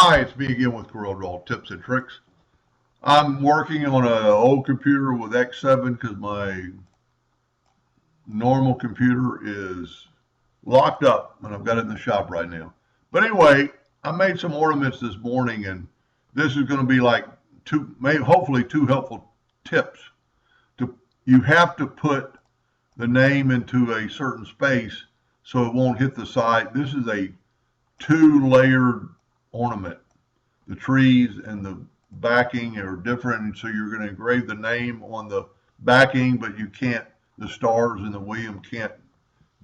Hi, it's me again with Corel Draw Tips and Tricks. I'm working on an old computer with X7 because my normal computer is locked up and I've got it in the shop right now. But anyway, I made some ornaments this morning, and this is going to be like hopefully two helpful tips. You have to put the name into a certain space so it won't hit the side. This is a 2-layered ornament. The trees and the backing are different, so you're going to engrave the name on the backing, but the stars and the William can't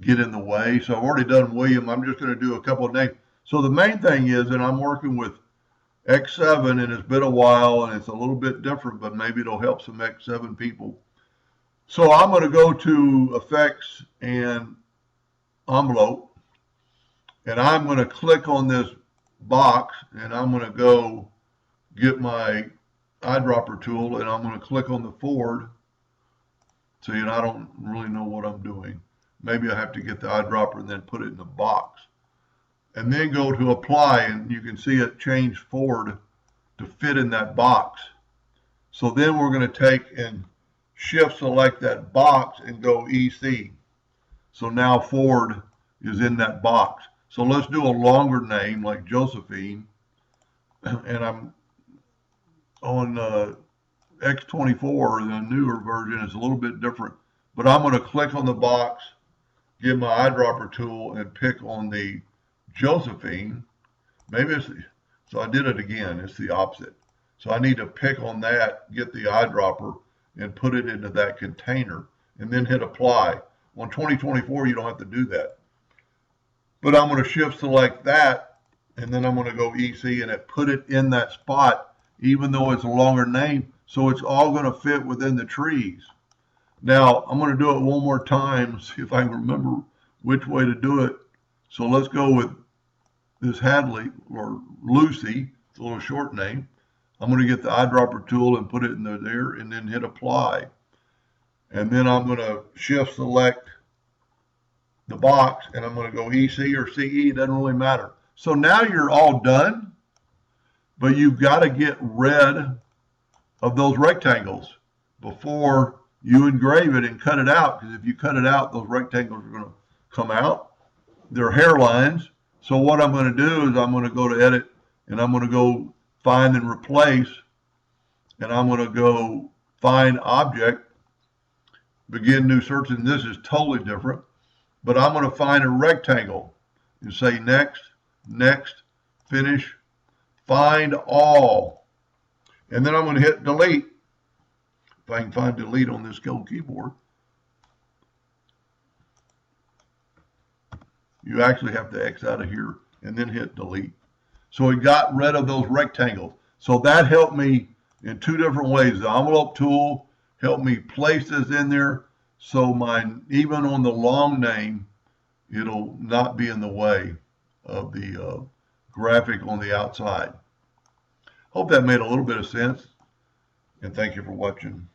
get in the way. So I've already done William. I'm just going to do a couple of names. So the main thing is, and I'm working with X7, and it's been a while and it's a little bit different, but maybe it'll help some X7 people. So I'm going to go to Effects and Envelope, and I'm going to click on this box, and I'm going to go get my eyedropper tool, and I'm going to click on the forward. See, and I don't really know what I'm doing. Maybe I have to get the eyedropper and then put it in the box, and then go to apply, and you can see it change forward to fit in that box. So then we're going to take and shift select that box and go EC. So now forward is in that box. So let's do a longer name like Josephine, and I'm on X24, the newer version is a little bit different, but I'm going to click on the box, get my eyedropper tool, and pick on the Josephine. So I did it again, it's the opposite. So I need to pick on that, get the eyedropper, and put it into that container, and then hit apply. On 2024, you don't have to do that. But I'm going to shift select that, and then I'm going to go EC and put it in that spot, even though it's a longer name, so it's all going to fit within the trees. Now, I'm going to do it one more time, see if I can remember which way to do it. So let's go with this Hadley, or Lucy, it's a little short name. I'm going to get the eyedropper tool and put it in there, and then hit apply. And then I'm going to shift select the box, and I'm going to go EC or CE, it doesn't really matter. So now you're all done, but you've got to get rid of those rectangles before you engrave it and cut it out, because if you cut it out, those rectangles are going to come out. They're hairlines. So what I'm going to do is I'm going to go to edit, and I'm going to go find and replace, and I'm going to go find object, begin new search, and this is totally different. But I'm going to find a rectangle and say next, next, finish, find all. And then I'm going to hit delete. If I can find delete on this gold keyboard. You actually have to X out of here and then hit delete. So it got rid of those rectangles. So that helped me in two different ways. The envelope tool helped me place this in there, so even on the long name, it'll not be in the way of the graphic on the outside. Hope that made a little bit of sense, and thank you for watching.